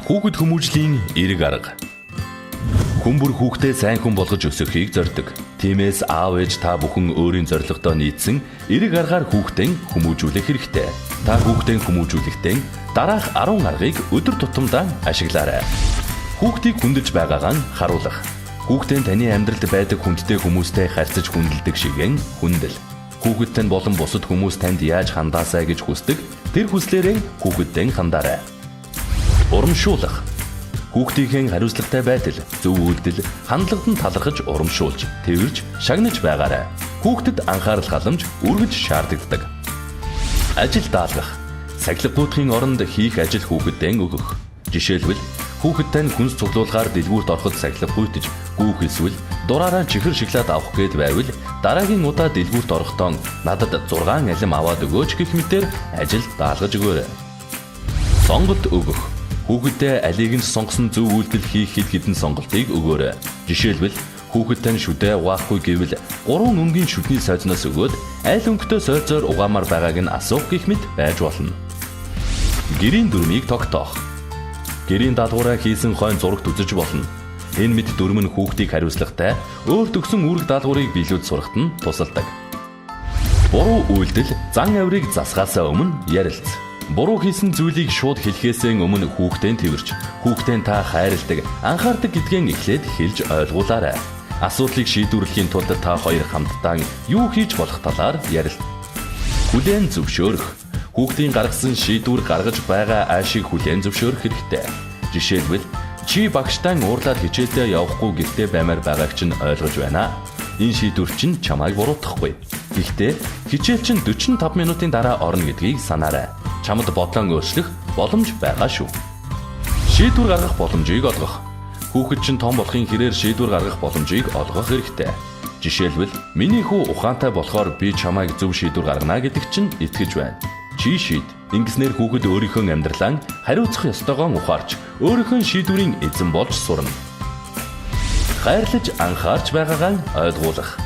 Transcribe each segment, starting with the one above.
Хүүхэд хүмүүжлийн эрг арга. Хүн бүр хүүхдээ сайн хүн болгож өсгөхийг зорддог. Тиймээс аав ээж та бүхэн өөрийн зорилгодоо нийцсэн эрг аргаар хүүхдээ хүмүүжүүлэх хэрэгтэй. Та хүүхдээ хүмүүжүүлэхдээ дараах 10 аргыг өдөр тутамдаа ашиглаарай. Хүүхдийг хүндэж байгаагаа харуулах. Хүүхдээ таны амьдралд байдаг хүндтэй хүмүүстэй харьцаж хүндэлдэг шигэн хүндэл. Хүүхэдтэй болон бусад хүмүүс танд яаж хандаасаа гэж хүсдэг, тэр хүслээрээ хүүхэдтэй хандаарай. Урамшуулах. Хүүхдийн хариуцлагатай байдал, зөв үйлдэл, хандлагад нь талархаж урамшуулж, тэрж, шагнаж байгаарай. Хүүхдэд анхаарал халамж үргэлж шаарддаг. Ажил даалгах. Сахилгуудын оронд хийх ажил хүүхэдтэй өгөх. Жишээлбэл хүүхэдтэй хүнс цуглуулгаар дэлгүүрт ороход сахилга гүйтэж, гүүх эсвэл дураараа чихэр шоколад авах гээд байвал дараагийн удаа дэлгүүрт орохдоо надад 6 алим аваад өгөөч гэх мэтээр ажил даалгаж өгөөрэй. Сонголт өгөх. Хүүхэдтэй алийг нь сонгосон зөв үйлдэл хийх хэд хэдэн сонголтыг өгөөрэй. Жишээлбэл хүүхэдтэй шүдээ угаахгүй гэвэл 3 өнгийн шүдний сойзноос өгөөд аль өнгөтэй сойзоор угаамаар байгааг нь асуух гэх мэт байж болно. Гэрийн дүрмийг тогтоох. Гэрийн даалгавраа хийсэн хойно зурагт үзэж болно. Энэ мэд дүрм нь хүүхдийг хариуцлагатай, өөрт өгсөн үүрэг даалгаврыг биелүүлж сурахад нь тусалдаг. Буруу үйлдэл зан авирыг засгаасаа өмнө ярилц. Буруу хийсэн зүйлийг шууд хэлхээсээ өмнө хүүхдэд тэрвэрч, хүүхдэд та хайрладаг, анхаардаг гэдгийг эхлээд хэлж ойлгуулаарай. Асуудлыг шийдвэрлэхийн тулд та хоёр хамтдаа юу хийж болох талаар ярил. Хүлээн зөвшөөрөх. Хүүхдийн гаргасан шийдвэр гаргаж байгаа аашийг хүлээн зөвшөөрөх хэрэгтэй. Жишээлбэл чи багштай уурлаад хичээлдээ явахгүй гэртээ баймаар байгааг чинь ойлгож байна. Энэ шийдвэр чинь чамайг буруутгахгүй. Гэхдээ хичээл чинь 45 минутын дараа орно гэдгийг санаарай. Чамд бодлон өөрчлөх боломж байгаа шүү. Шийдвэр гаргах боломжийг олгох. Хүүхэд чинь том болохын хэрээр шийдвэр гаргах боломжийг олгох хэрэгтэй. Жишээлбэл миний хүү ухаантай болохоор би чамайг зөв шийдвэр гаргана гэдэг чинь итгэж байна. Чи шийд. Ингэснээр хүүхэд өөрийнхөө амьдралаа хариуцах ёстойгоо ухаарч, өөрийнхөө шийдвэрийн эзэн болж сурна. Хайрлаж анхаарч байгаагаа ойлгуулах.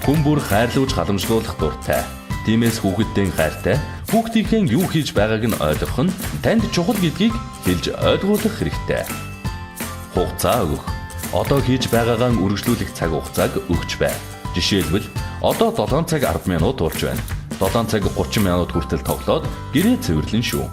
Хүн бүр хайрлуулж халамжлуулах дуртай. Тиймээс хүүхэдтэй хайртай, хүүхдийнхээ юу хийж байгааг нь ойлгох нь танд чухал гэдгийг хэлж ойлгуулах хэрэгтэй. Хугацаа өгөх. Одоо хийж байгаагаа үргэлжлүүлэх цаг хугацааг өгч бай. Жишээлбэл одоо 7 цаг 10 минут урж байна. 7 цаг 30 минут хүртэл тоглоод гэрээ цэвэрлэн шүү.